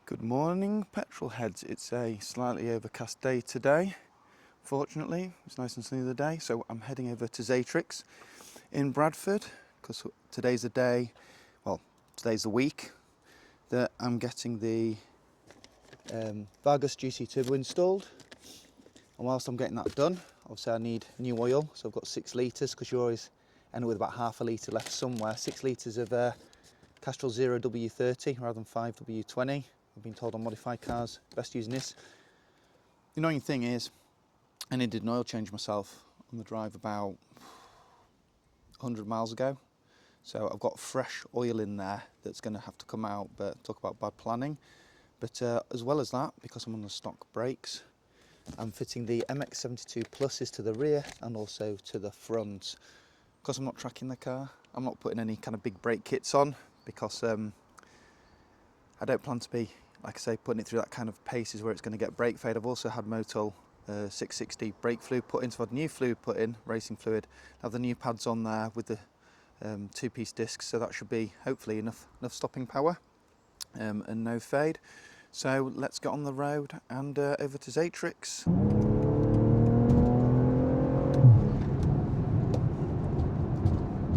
Good morning, petrol heads. It's a slightly overcast day today. Fortunately, it's nice and sunny the day, so I'm heading over to Xatrix in Bradford because today's the day, well, today's the week that I'm getting the Vargas GC Turbo installed. And whilst I'm getting that done, obviously I need new oil, so I've got 6 litres because you always end up with about half a litre left somewhere. 6 litres of Castrol 0W30 rather than 5W20. I've been told on modified cars, best using this. The annoying thing is, I needed an oil change myself on the drive about 100 miles ago. So I've got fresh oil in there that's going to have to come out, but talk about bad planning. But as well as that, because I'm on the stock brakes, I'm fitting the MX72 pluses to the rear and also to the front. Because I'm not tracking the car, I'm not putting any kind of big brake kits on because I don't plan to be, like I say, putting it through that kind of paces where it's going to get brake fade. I've also had Motul 660 brake fluid put in, so I've had new fluid put in, racing fluid. I have the new pads on there with the 2-piece discs, so that should be hopefully enough stopping power and no fade. So let's get on the road and over to Xatrix.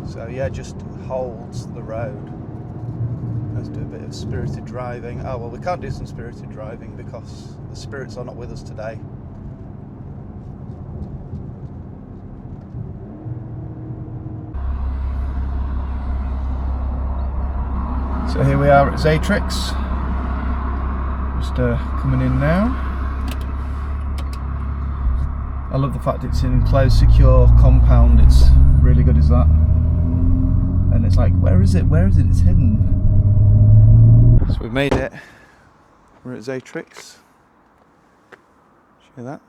So yeah, just holds the road. Let's do a bit of spirited driving. Oh well, we can't do some spirited driving because the spirits are not with us today. So here we are at Xatrix. Just coming in now. I love the fact it's an enclosed, secure compound. It's really good, is that? And it's like, where is it? Where is it? It's hidden. So we've made it. We're at Xatrix. See that?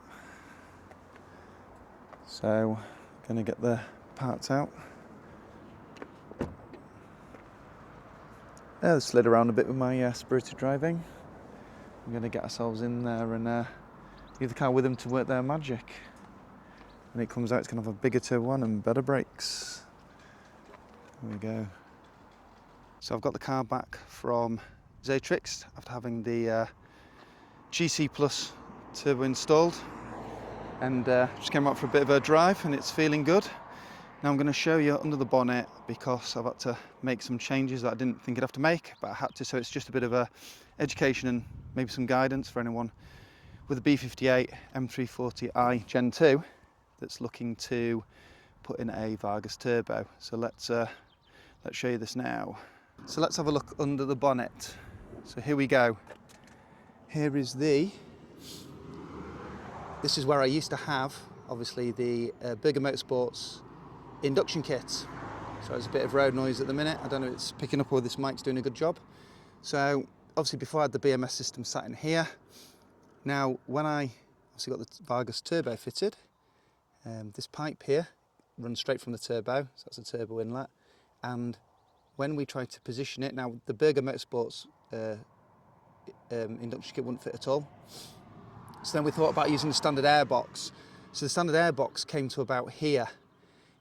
So, going to get the parts out. Yeah, slid around a bit with my spirited driving. We're going to get ourselves in there and leave the car with them to work their magic. When it comes out, it's going to have a bigger turbo one and better brakes. There we go. So I've got the car back from Xatrix after having the GC Plus turbo installed, and just came out for a bit of a drive and it's feeling good. Now I'm going to show you under the bonnet because I've had to make some changes that I didn't think I'd have to make, but I had to, so it's just a bit of a education and maybe some guidance for anyone with a B58 M340i Gen 2 that's looking to put in a Vargas turbo. So let's show you this now. So let's have a look under the bonnet. So here we go. Here is this is where I used to have, obviously, the Vargas Motorsports induction kit. So there's a bit of road noise at the minute. I don't know if it's picking up or this mic's doing a good job. So obviously before I had the BMS system sat in here. Now when I obviously got the Vargas turbo fitted, this pipe here runs straight from the turbo, so that's a turbo inlet. And when we tried to position it, now the Vargas Motorsports induction kit wouldn't fit at all. So then we thought about using the standard airbox. So the standard airbox came to about here.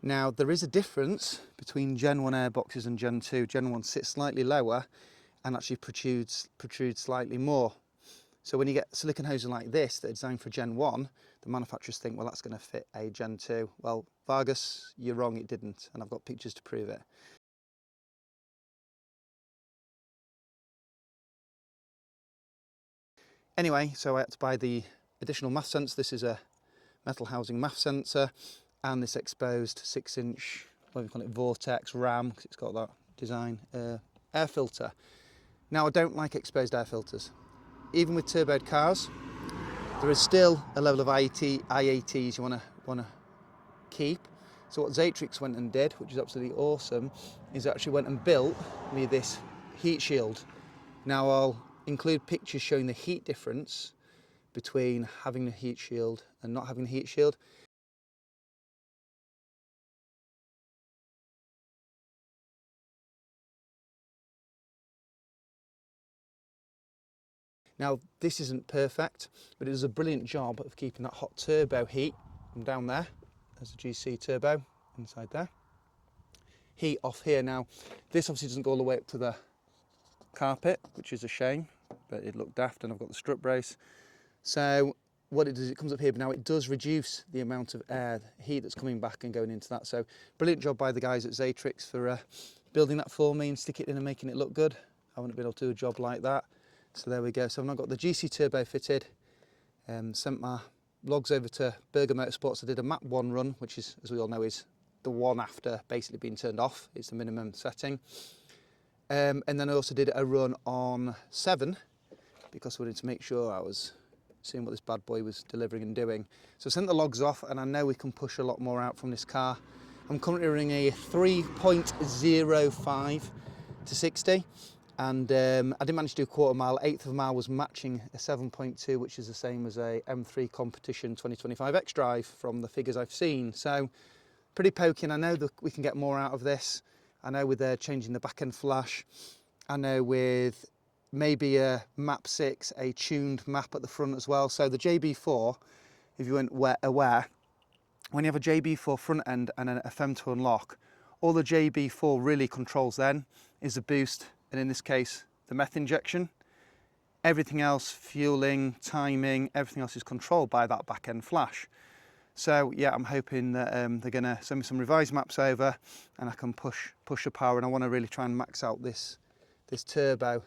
Now there is a difference between Gen 1 airboxes and Gen 2. Gen 1 sits slightly lower and actually protrudes slightly more. So when you get silicone hoses like this that are designed for Gen 1, the manufacturers think, well, that's going to fit a Gen 2. Well, Vargas, you're wrong, it didn't, and I've got pictures to prove it. Anyway, so I had to buy the additional MAF sensor. This is a metal housing MAF sensor, and this exposed 6-inch, what do we call it, Vortex RAM, because it's got that design, air filter. Now, I don't like exposed air filters. Even with turboed cars, there is still a level of IATs you want to keep. So what Xatrix went and did, which is absolutely awesome, is actually went and built me this heat shield. Now I'll include pictures showing the heat difference between having the heat shield and not having the heat shield. Now this isn't perfect, but it does a brilliant job of keeping that hot turbo heat from down there. There's a GC turbo inside there. Heat off here. Now this obviously doesn't go all the way up to the carpet, which is a shame. but it looked daft, and I've got the strut brace. So what it does, it comes up here, but now it does reduce the amount of air, heat that's coming back and going into that. So brilliant job by the guys at Xatrix for building that for me and stick it in and making it look good. I wouldn't have been able to do a job like that. So there we go. So I've now got the GC Turbo fitted, sent my logs over to Berger Motorsports. I did a map 1 run, which is, as we all know, is the one after basically being turned off. It's the minimum setting. And then I also did a run on 7 because I wanted to make sure I was seeing what this bad boy was delivering and doing. So I sent the logs off, and I know we can push a lot more out from this car. I'm currently running a 3.05 to 60, and I didn't manage to do a quarter mile. 1/8 of a mile was matching a 7.2, which is the same as a M3 Competition 2025 X Drive from the figures I've seen. So pretty poking. I know that we can get more out of this. I know with changing the back end flash. I know with maybe a map 6, a tuned map at the front as well. So the JB4, if you weren't aware, when you have a JB4 front end and a FEM to unlock, all the JB4 really controls then is the boost, and in this case, the meth injection. Everything else, fueling, timing, everything else is controlled by that back end flash. So yeah, I'm hoping that they're gonna send me some revised maps over and I can push the power, and I wanna really try and max out this turbo,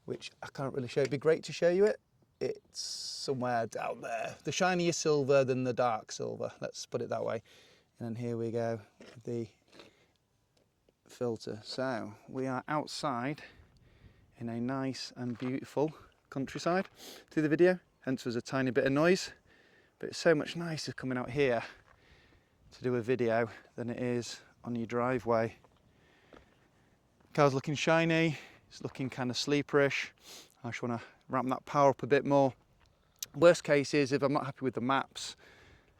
which I can't really show. It'd be great to show you it. It's somewhere down there. The shinier silver than the dark silver, let's put it that way. And then here we go, the filter. So we are outside in a nice and beautiful countryside through the video, hence there's a tiny bit of noise, but it's so much nicer coming out here to do a video than it is on your driveway. Car's looking shiny. It's looking kind of sleeperish. I just want to ramp that power up a bit more. Worst case is if I'm not happy with the maps,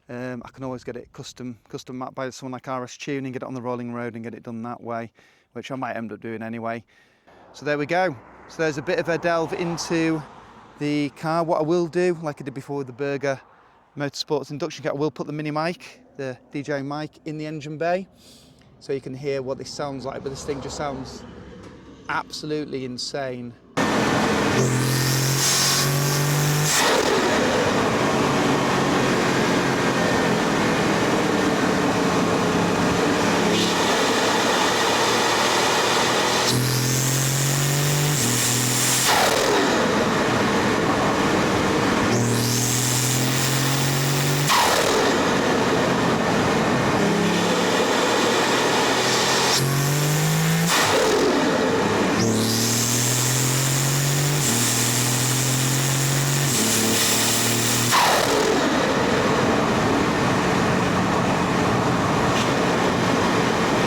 I can always get it custom mapped by someone like RS Tuning, get it on the rolling road and get it done that way, which I might end up doing anyway. So there we go. So there's a bit of a delve into the car. What I will do, like I did before with the Berger Motorsports induction kit, I will put the mini mic, the DJI mic, in the engine bay so you can hear what this sounds like, but this thing just sounds absolutely insane.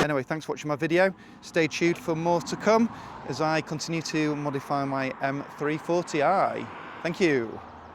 Anyway, thanks for watching my video. Stay tuned for more to come as I continue to modify my M340i. Thank you.